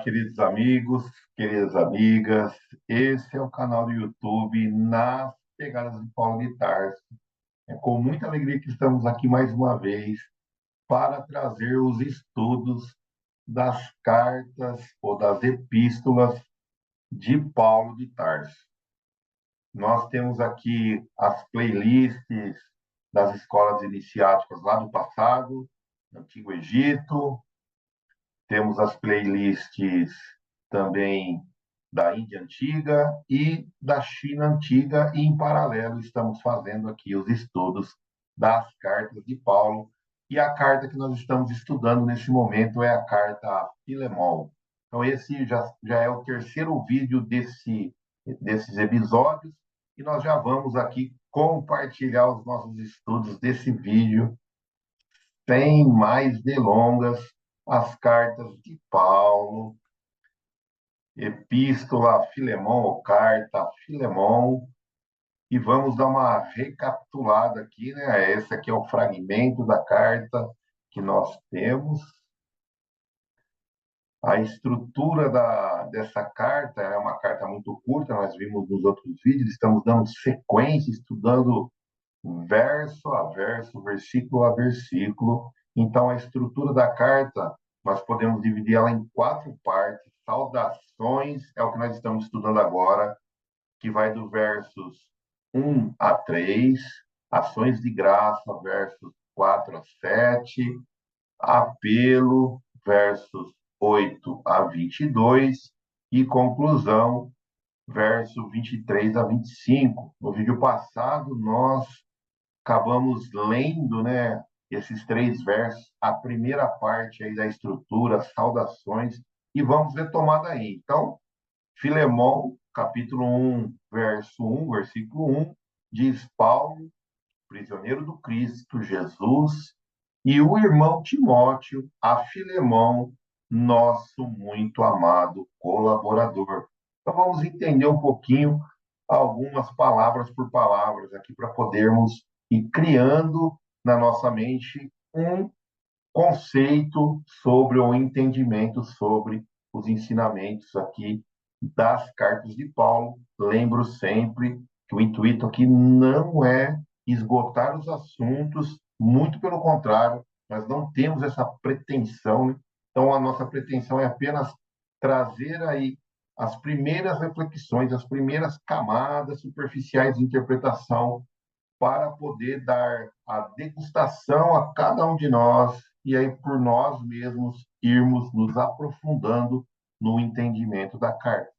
queridos amigos, queridas amigas. Esse é o canal do YouTube Nas Pegadas de Paulo de Tarso. É com muita alegria que estamos aqui mais uma vez para trazer os estudos das cartas ou das epístolas de Paulo de Tarso. Nós temos aqui as playlists das escolas iniciáticas lá do passado, no Antigo Egito. Temos as playlists também da Índia Antiga e da China Antiga, e em paralelo estamos fazendo aqui os estudos das cartas de Paulo. E a carta que nós estamos estudando nesse momento é a carta a Filemão. Então, esse já é o terceiro vídeo desses episódios, e nós já vamos aqui compartilhar os nossos estudos desse vídeo sem mais delongas, as cartas de Paulo, Epístola a Filemão, ou Carta a Filemão, e vamos dar uma recapitulada aqui, né? Esse aqui é o fragmento da carta que nós temos. A estrutura dessa carta é uma carta muito curta, nós vimos nos outros vídeos, estamos dando sequência, estudando verso a verso, versículo a versículo. Então, a estrutura da carta, nós podemos dividir ela em quatro partes. Saudações é o que nós estamos estudando agora, que vai do versos 1 a 3, ações de graça, versos 4 a 7, apelo, versos 8 a 22, e conclusão, verso 23 a 25. No vídeo passado, nós acabamos lendo, né, esses três versos, a primeira parte aí da estrutura, saudações, e vamos retomar daí. Então, Filemão, capítulo 1, verso 1, versículo 1, diz Paulo, prisioneiro do Cristo Jesus, e o irmão Timóteo, a Filemão, nosso muito amado colaborador. Então, vamos entender um pouquinho algumas palavras por palavras aqui para podermos ir criando na nossa mente um conceito sobre ou entendimento sobre os ensinamentos aqui das cartas de Paulo. Lembro sempre que o intuito aqui não é esgotar os assuntos, muito pelo contrário, nós não temos essa pretensão, né? Então, a nossa pretensão é apenas trazer aí as primeiras reflexões, as primeiras camadas superficiais de interpretação para poder dar a degustação a cada um de nós e aí por nós mesmos irmos nos aprofundando no entendimento da carta.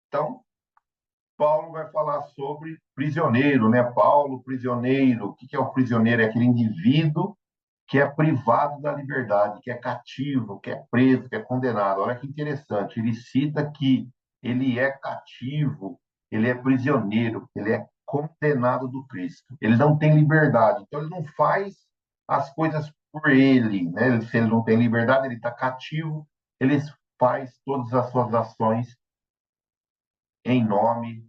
Então, Paulo vai falar sobre prisioneiro, né? Paulo, prisioneiro. O que é o prisioneiro? É aquele indivíduo que é privado da liberdade, que é cativo, que é preso, que é condenado. Olha que interessante, ele cita que ele é cativo, ele é prisioneiro, ele é condenado do Cristo. Ele não tem liberdade, então ele não faz as coisas por ele, né? Se ele não tem liberdade, ele está cativo, ele faz todas as suas ações em nome,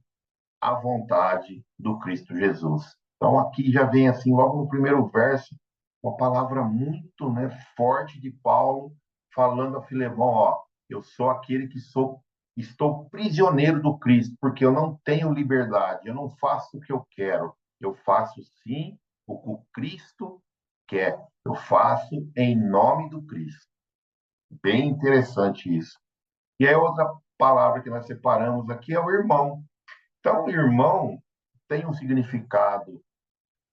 à vontade do Cristo Jesus. Então aqui já vem assim, logo no primeiro verso, uma palavra muito, né, forte de Paulo, falando a Filemão, ó, eu sou aquele que estou prisioneiro do Cristo, porque eu não tenho liberdade, eu não faço o que eu quero, eu faço sim o que o Cristo quer, eu faço em nome do Cristo. Bem interessante isso. E aí outra palavra que nós separamos aqui é o irmão. Então, o irmão tem um significado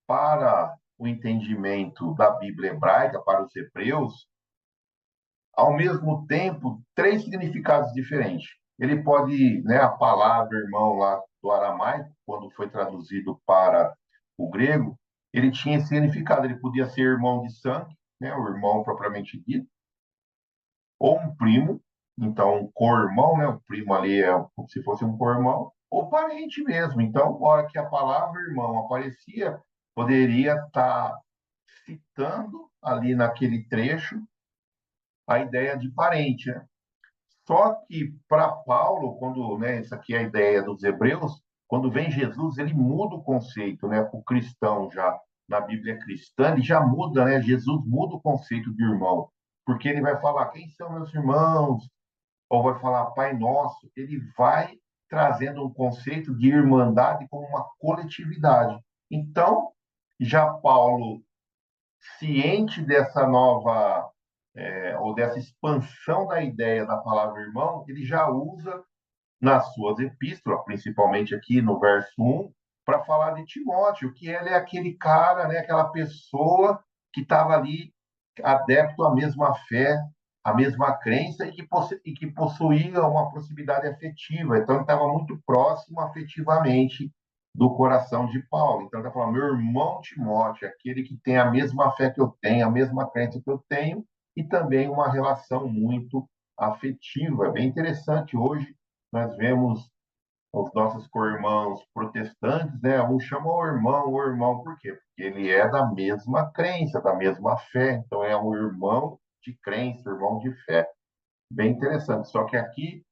para o entendimento da Bíblia hebraica, para os hebreus, ao mesmo tempo, três significados diferentes. Ele pode, né, a palavra irmão lá do aramaico, quando foi traduzido para o grego, ele tinha esse significado. Ele podia ser irmão de sangue, né, o irmão propriamente dito, ou um primo, então um co-irmão, né, o primo ali é como se fosse um co-irmão, ou parente mesmo. Então, na hora que a palavra irmão aparecia, poderia estar citando ali naquele trecho a ideia de parente, né? Só que para Paulo, quando, né, isso aqui é a ideia dos hebreus, quando vem Jesus, ele muda o conceito, né, para o cristão já na Bíblia cristã, ele já muda, né? Jesus muda o conceito de irmão, porque ele vai falar quem são meus irmãos, ou vai falar Pai Nosso, ele vai trazendo um conceito de irmandade como uma coletividade. Então, já Paulo, ciente dessa nova, ou dessa expansão da ideia da palavra irmão, ele já usa nas suas epístolas, principalmente aqui no verso 1, para falar de Timóteo, que ele é aquele cara, né, aquela pessoa que estava ali adepto à mesma fé, à mesma crença e que possuía uma proximidade afetiva. Então, ele estava muito próximo afetivamente do coração de Paulo. Então, ele está falando, meu irmão Timóteo, aquele que tem a mesma fé que eu tenho, a mesma crença que eu tenho, e também uma relação muito afetiva. É bem interessante hoje nós vemos os nossos co-irmãos protestantes, né? Um chama o irmão, por quê? Porque ele é da mesma crença, da mesma fé, então é um irmão de crença, irmão de fé. Bem interessante. Só que aqui,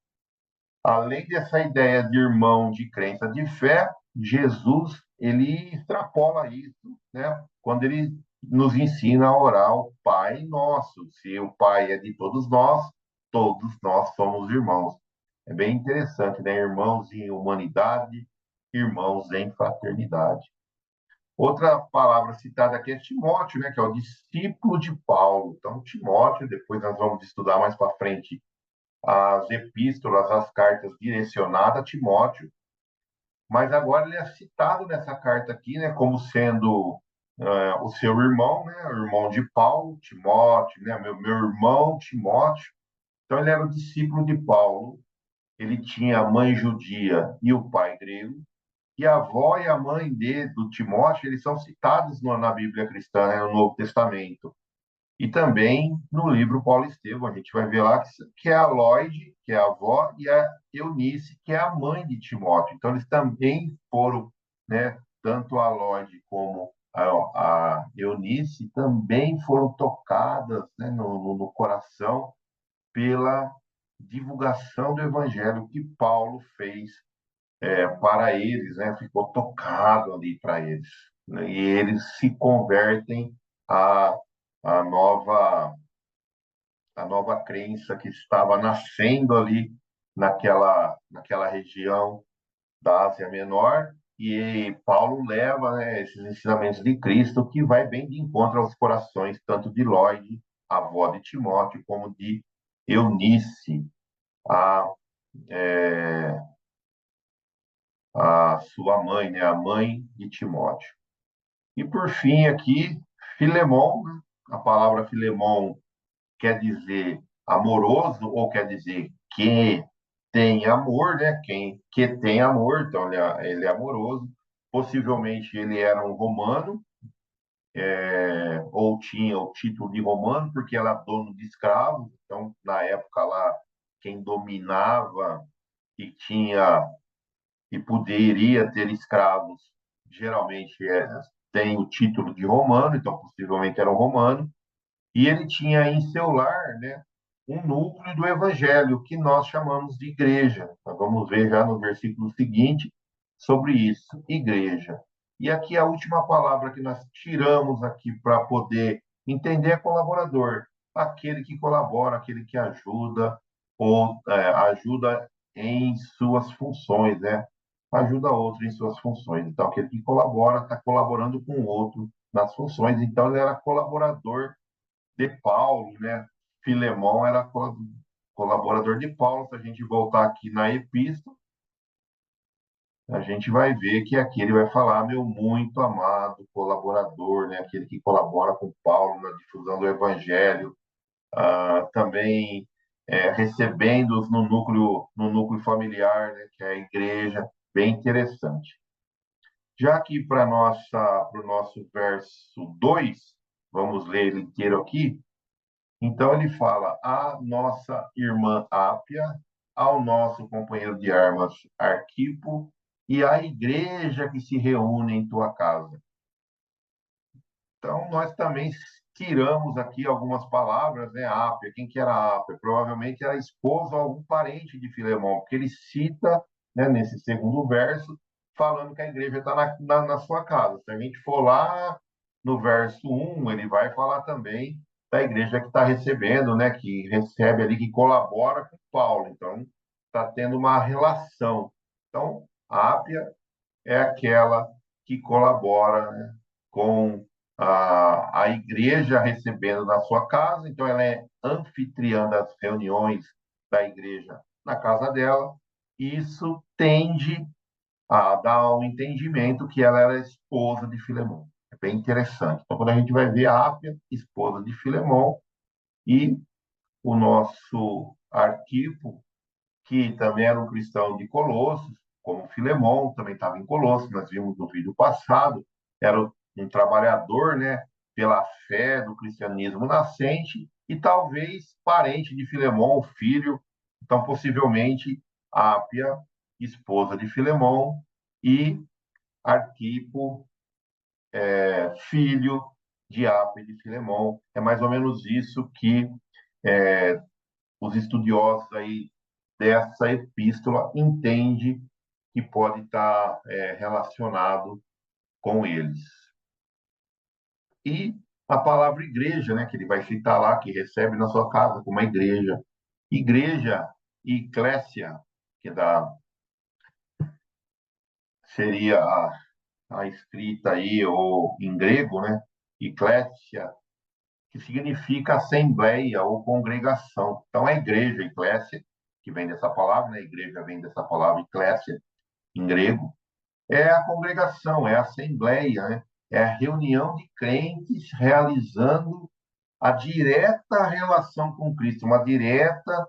além dessa ideia de irmão de crença de fé, Jesus, ele extrapola isso, né? Quando ele nos ensina a orar o Pai Nosso. Se o Pai é de todos nós somos irmãos. É bem interessante, né? Irmãos em humanidade, irmãos em fraternidade. Outra palavra citada aqui é Timóteo, né? Que é o discípulo de Paulo. Então, Timóteo, depois nós vamos estudar mais para frente as epístolas, as cartas direcionadas a Timóteo, mas agora ele é citado nessa carta aqui, né, como sendo o seu irmão, né, o irmão de Paulo, Timóteo, né, meu irmão Timóteo. Então ele era o discípulo de Paulo. Ele tinha a mãe judia e o pai grego. E a avó e a mãe do Timóteo, eles são citados na Bíblia cristã, né, no Novo Testamento. E também no livro Paulo Estevão, a gente vai ver lá que é a Lloyd, que é a avó, e a Eunice, que é a mãe de Timóteo. Então, eles também foram, né, tanto a Lloyd como a Eunice, também foram tocadas, né, no coração pela divulgação do evangelho que Paulo fez para eles, né, ficou tocado ali para eles. Né, e eles se convertem à, à nova a nova crença que estava nascendo ali naquela região da Ásia Menor, e Paulo leva, né, esses ensinamentos de Cristo, que vai bem de encontro aos corações, tanto de Lloyd, a avó de Timóteo, como de Eunice, a, é, a sua mãe, né, a mãe de Timóteo. E por fim aqui, Filemão, né, a palavra Filemão quer dizer amoroso ou quer dizer que tem amor, né? Quem que tem amor, então ele é amoroso. Possivelmente ele era um romano, ou tinha o título de romano, porque era dono de escravos. Então, na época lá, quem dominava e tinha e poderia ter escravos, geralmente tem o título de romano, então possivelmente era um romano. E ele tinha em seu lar, né, um núcleo do evangelho, que nós chamamos de igreja. Nós vamos ver já no versículo seguinte sobre isso, igreja. E aqui a última palavra que nós tiramos aqui para poder entender é colaborador, aquele que colabora, aquele que ajuda ou ajuda em suas funções, né? Ajuda outro em suas funções. Então, aquele que colabora está colaborando com o outro nas funções. Então, ele era colaborador de Paulo, né? Filemão era colaborador de Paulo. Se a gente voltar aqui na epístola, a gente vai ver que aqui ele vai falar, meu muito amado colaborador, né? Aquele que colabora com Paulo na difusão do evangelho, também recebendo-os no núcleo familiar, né? Que é a igreja, bem interessante. Já aqui para o nosso verso 2, vamos ler ele inteiro aqui. Então ele fala à nossa irmã Ápia, ao nosso companheiro de armas Arquipo e à igreja que se reúne em tua casa. Então nós também tiramos aqui algumas palavras, né? Ápia, quem que era Ápia? Provavelmente era esposa ou algum parente de Filemão, porque ele cita, né, nesse segundo verso, falando que a igreja está na sua casa. Se a gente for lá no verso 1, ele vai falar também da igreja que está recebendo, né? Que recebe ali, que colabora com Paulo. Então, está tendo uma relação. Então, a Ápia é aquela que colabora, né, com a igreja recebendo na sua casa, então ela é anfitriã das reuniões da igreja na casa dela, e isso tende a dar um entendimento que ela era esposa de Filemão. É bem interessante. Então, quando a gente vai ver a Ápia, esposa de Filemão, e o nosso Arquipo, que também era um cristão de Colossos, como Filemão, também estava em Colossos, nós vimos no vídeo passado, era um trabalhador, né, pela fé do cristianismo nascente e talvez parente de Filemão, filho, então possivelmente Ápia, esposa de Filemão, e Arquipo, filho de Ápia e de Filemão. É mais ou menos isso que os estudiosos aí dessa epístola entende que pode estar relacionado com eles. E a palavra igreja, né, que ele vai citar lá, que recebe na sua casa como uma igreja. Igreja e eclésia, que seria a escrita aí, ou em grego, né, eclésia, que significa assembleia ou congregação. Então, a igreja, eclésia, que vem dessa palavra, né, igreja vem dessa palavra eclésia, em grego, é a congregação, é a assembleia, né? É a reunião de crentes realizando a direta relação com Cristo, uma direta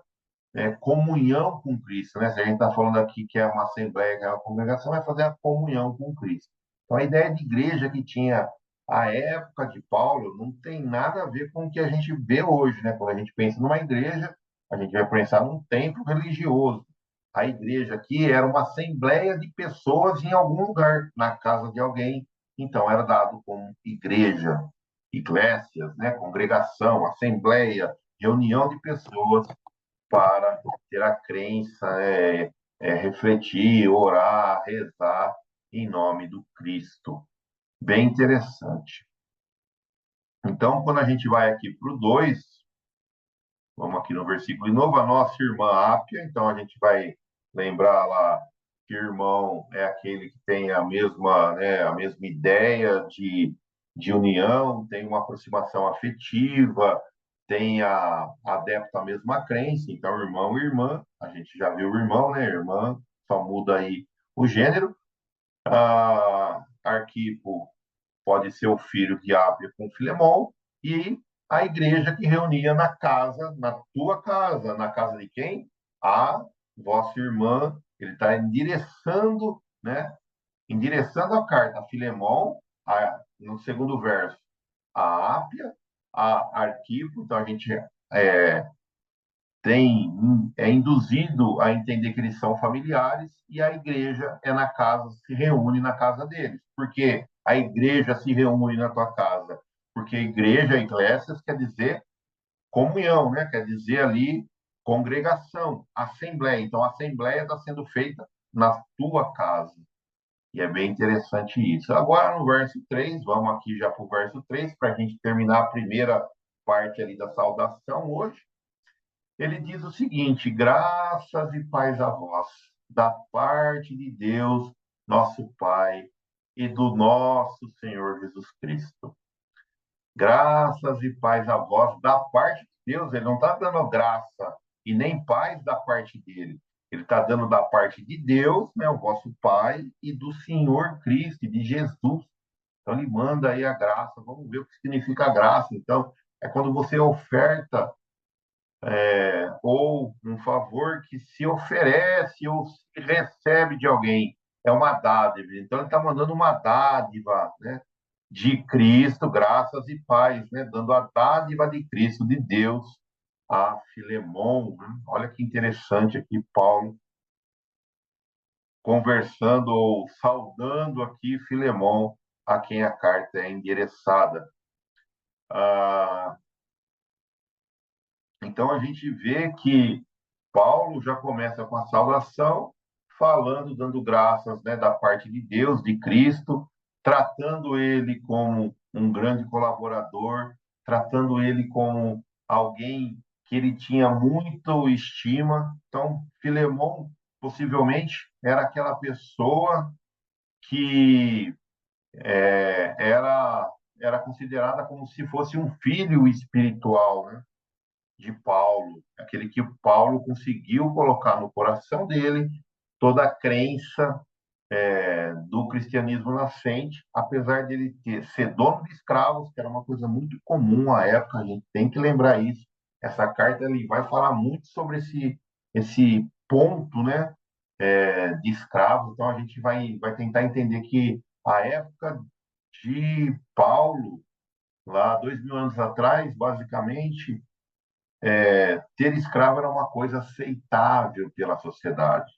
comunhão com Cristo, né? Se a gente está falando aqui que é uma assembleia, que é uma congregação, é fazer a comunhão com Cristo. Então, a ideia de igreja que tinha a época de Paulo não tem nada a ver com o que a gente vê hoje, né? Quando a gente pensa numa igreja, a gente vai pensar num templo religioso. A igreja aqui era uma assembleia de pessoas em algum lugar, na casa de alguém. Então, era dado como igreja, iglésias, né? Congregação, assembleia, reunião de pessoas para ter a crença, refletir, orar, rezar em nome do Cristo. Bem interessante. Então, quando a gente vai aqui para o 2, vamos aqui no versículo de novo, a nossa irmã Ápia, então a gente vai lembrar lá que irmão é aquele que tem a mesma, né, a mesma ideia de união, tem uma aproximação afetiva, tem adepto à mesma crença, então irmão e irmã, a gente já viu o irmão, né, irmã, só muda aí o gênero. Arquipo pode ser o filho de Ápia com Filemão, e a igreja que reunia na casa, na tua casa, na casa de quem? A vossa irmã, ele está endereçando, né? Endereçando a carta a Filemão, no segundo verso, a Ápia, a Arquipo, então a gente é, é induzido a entender que eles são familiares e a igreja é na casa, se reúne na casa deles. Por que a igreja se reúne na tua casa? Porque igreja, iglesias, quer dizer comunhão, né? Quer dizer ali congregação, assembleia. Então, a assembleia está sendo feita na tua casa. E é bem interessante isso. Agora, no verso 3, vamos aqui já para o verso 3, para a gente terminar a primeira parte ali da saudação hoje. Ele diz o seguinte: graças e paz a vós, da parte de Deus, nosso Pai, e do nosso Senhor Jesus Cristo. Graças e paz a vós, da parte de Deus. Ele não está dando graça e nem paz da parte dele. Ele está dando da parte de Deus, né, o vosso Pai, e do Senhor Cristo, de Jesus. Então, ele manda aí a graça. Vamos ver o que significa graça. Então, é quando você oferta ou um favor que se oferece ou se recebe de alguém. É uma dádiva. Então, ele está mandando uma dádiva, né, de Cristo, graças e paz, né, dando a dádiva de Cristo, de Deus, a Filemão. Né? Olha que interessante aqui, Paulo conversando ou saudando aqui Filemão, a quem a carta é endereçada. Ah, então, a gente vê que Paulo já começa com a saudação, falando, dando graças, né, da parte de Deus, de Cristo, tratando ele como um grande colaborador, tratando ele como alguém que ele tinha muito estima. Então, Filemão possivelmente era aquela pessoa que era considerada como se fosse um filho espiritual, né, de Paulo, aquele que o Paulo conseguiu colocar no coração dele toda a crença do cristianismo nascente, apesar dele ser dono de escravos, que era uma coisa muito comum à época, a gente tem que lembrar isso. Essa carta ele vai falar muito sobre esse ponto, né, de escravos. Então a gente vai tentar entender que a época de Paulo, lá 2000 anos atrás, basicamente, ter escravo era uma coisa aceitável pela sociedade.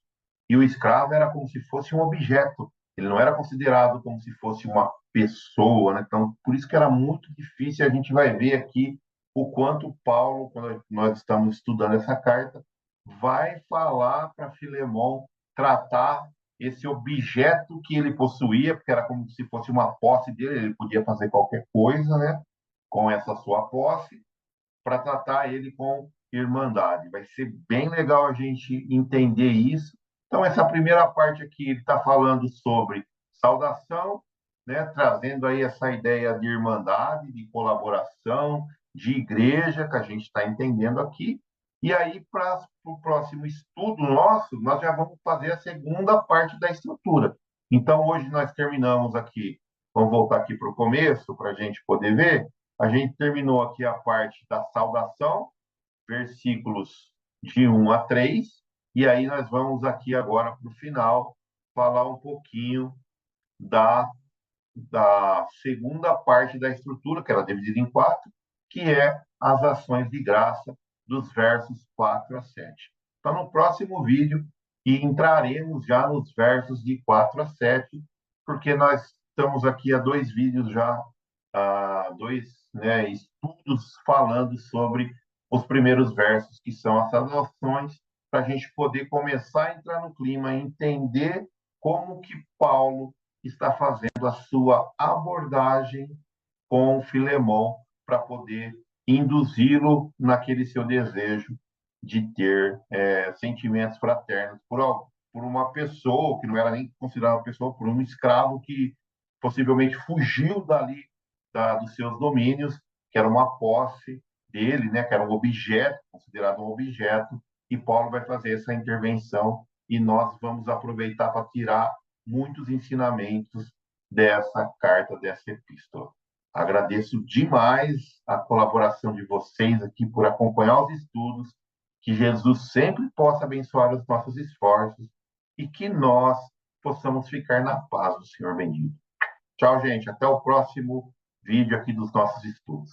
E o escravo era como se fosse um objeto. Ele não era considerado como se fosse uma pessoa, né? Então, por isso que era muito difícil. A gente vai ver aqui o quanto Paulo, quando nós estamos estudando essa carta, vai falar para Filemão tratar esse objeto que ele possuía, porque era como se fosse uma posse dele, ele podia fazer qualquer coisa, né, com essa sua posse, para tratar ele com irmandade. Vai ser bem legal a gente entender isso. Então, essa primeira parte aqui ele está falando sobre saudação, né, trazendo aí essa ideia de irmandade, de colaboração, de igreja, que a gente está entendendo aqui. E aí, para o próximo estudo nosso, nós já vamos fazer a segunda parte da estrutura. Então, hoje nós terminamos aqui, vamos voltar aqui para o começo, para a gente poder ver. A gente terminou aqui a parte da saudação, versículos de 1 a 3, e aí nós vamos aqui agora para o final falar um pouquinho da, da segunda parte da estrutura, que era dividida em quatro, que é as ações de graça, dos versos 4 a 7. Então, no próximo vídeo, entraremos já nos versos de 4 a 7, porque nós estamos aqui a 2 vídeos já, a 2, né, estudos falando sobre os primeiros versos, que são as saudações, para a gente poder começar a entrar no clima e entender como que Paulo está fazendo a sua abordagem com Filemão para poder induzi-lo naquele seu desejo de ter sentimentos fraternos por uma pessoa que não era nem considerada uma pessoa, por um escravo que possivelmente fugiu dali dos seus domínios, que era uma posse dele, né, que era um objeto, considerado um objeto, e Paulo vai fazer essa intervenção e nós vamos aproveitar para tirar muitos ensinamentos dessa carta, dessa epístola. Agradeço demais a colaboração de vocês aqui por acompanhar os estudos, que Jesus sempre possa abençoar os nossos esforços e que nós possamos ficar na paz do Senhor bendito. Tchau, gente. Até o próximo vídeo aqui dos nossos estudos.